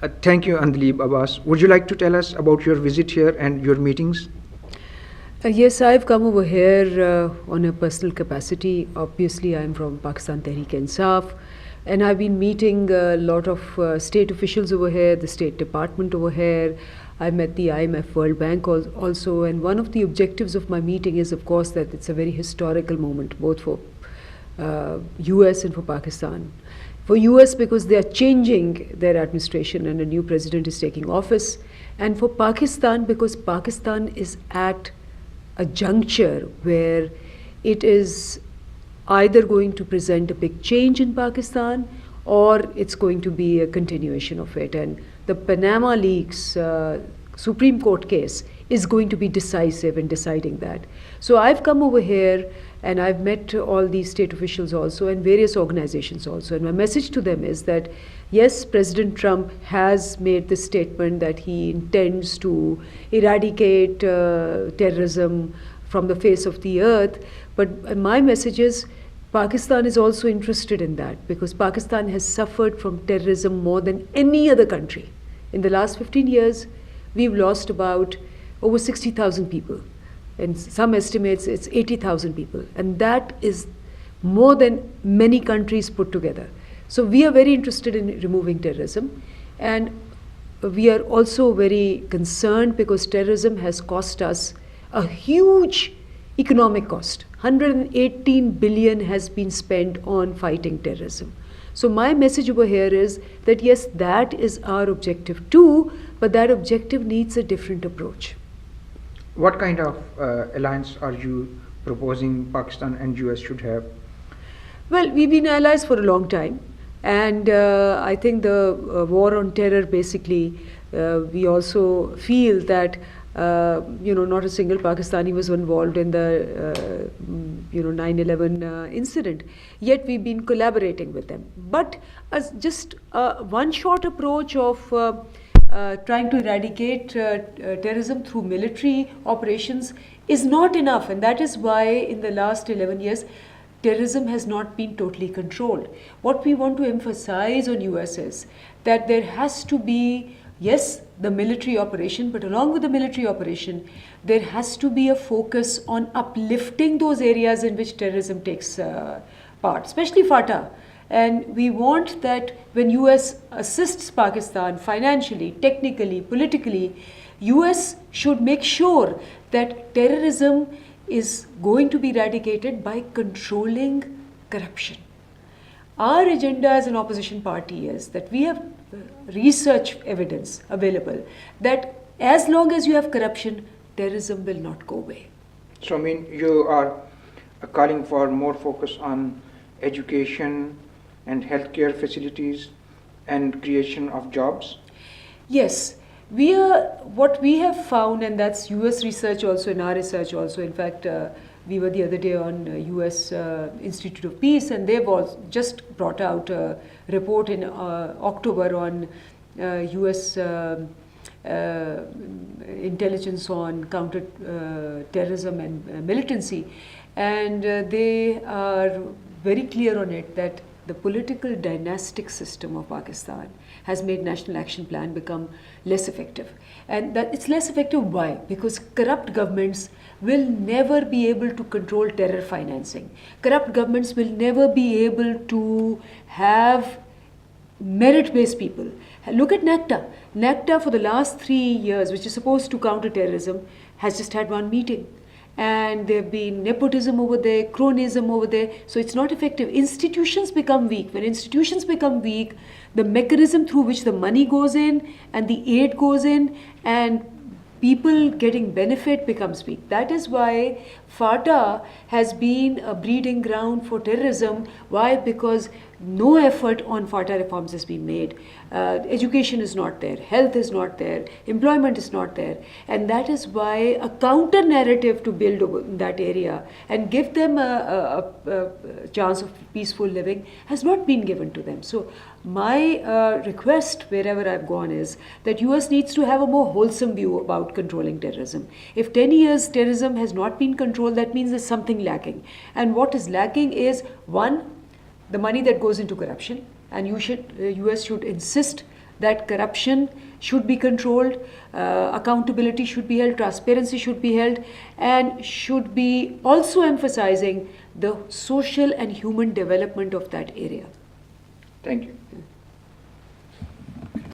Thank you, Andleeb Abbas. Would you like to tell us about your visit here and your meetings? Yes, I've come over here on a personal capacity. Obviously, I'm from Pakistan Tehreek-e-Insaf, and I've been meeting a lot of state officials over here, the State Department over here. I met the IMF, World Bank also, and one of the objectives of my meeting is, of course, that it's a very historical moment, both for US and for Pakistan. For US, because they are changing their administration and a new president is taking office, and for Pakistan, because Pakistan is at a juncture where it is either going to present a big change in Pakistan or it's going to be a continuation of it. And the Panama Leaks Supreme Court case is going to be decisive in deciding that. So I've come over here and I've met all these state officials also and various organizations also. And my message to them is that, yes, President Trump has made this statement that he intends to eradicate terrorism from the face of the earth. But my message is Pakistan is also interested in that, because Pakistan has suffered from terrorism more than any other country. In the last 15 years, we've lost about over 60,000 people. In some estimates, it's 80,000 people. And that is more than many countries put together. So we are very interested in removing terrorism. And we are also very concerned because terrorism has cost us a huge economic cost. 118 billion has been spent on fighting terrorism. So my message over here is that yes, that is our objective too, but that objective needs a different approach. What kind of alliance are you proposing Pakistan and US should have? Well, we've been allies for a long time. And I think the war on terror, basically, we also feel that not a single Pakistani was involved in the 9/11 incident. Yet we've been collaborating with them. But as just one short approach of trying to eradicate terrorism through military operations is not enough. And that is why in the last 11 years, terrorism has not been totally controlled. What we want to emphasize on US is that there has to be, yes, the military operation, but along with the military operation, there has to be a focus on uplifting those areas in which terrorism takes part, especially FATA. And we want that when US assists Pakistan financially, technically, politically, US should make sure that terrorism is going to be eradicated by controlling corruption. Our agenda as an opposition party is that we have research evidence available that as long as you have corruption, terrorism will not go away. So, you are calling for more focus on education and healthcare facilities and creation of jobs? Yes. What we have found, and that's US research also and our research also. In fact, we were the other day on US Institute of Peace, and they've just brought out a report in October on US intelligence on counter-terrorism and militancy. And they are very clear on it that the political dynastic system of Pakistan has made National Action Plan become less effective. And that it's less effective, why? Because corrupt governments will never be able to control terror financing. Corrupt governments will never be able to have merit-based people. Look at NACTA. NACTA for the last 3 years, which is supposed to counter terrorism, has just had one meeting. And there have been nepotism over there, cronyism over there, so it's not effective. Institutions become weak. When institutions become weak, the mechanism through which the money goes in and the aid goes in and people getting benefit becomes weak. That is why FATA has been a breeding ground for terrorism. Why? Because no effort on FATA reforms has been made. Education is not there, health is not there, employment is not there. And that is why a counter narrative to build in that area and give them a chance of peaceful living has not been given to them. So my request wherever I've gone is that US needs to have a more wholesome view about controlling terrorism. If 10 years terrorism has not been controlled, that means there's something lacking. And what is lacking is, one, the money that goes into corruption, and US should insist that corruption should be controlled, accountability should be held, transparency should be held, and should be also emphasizing the social and human development of that area. Thank you.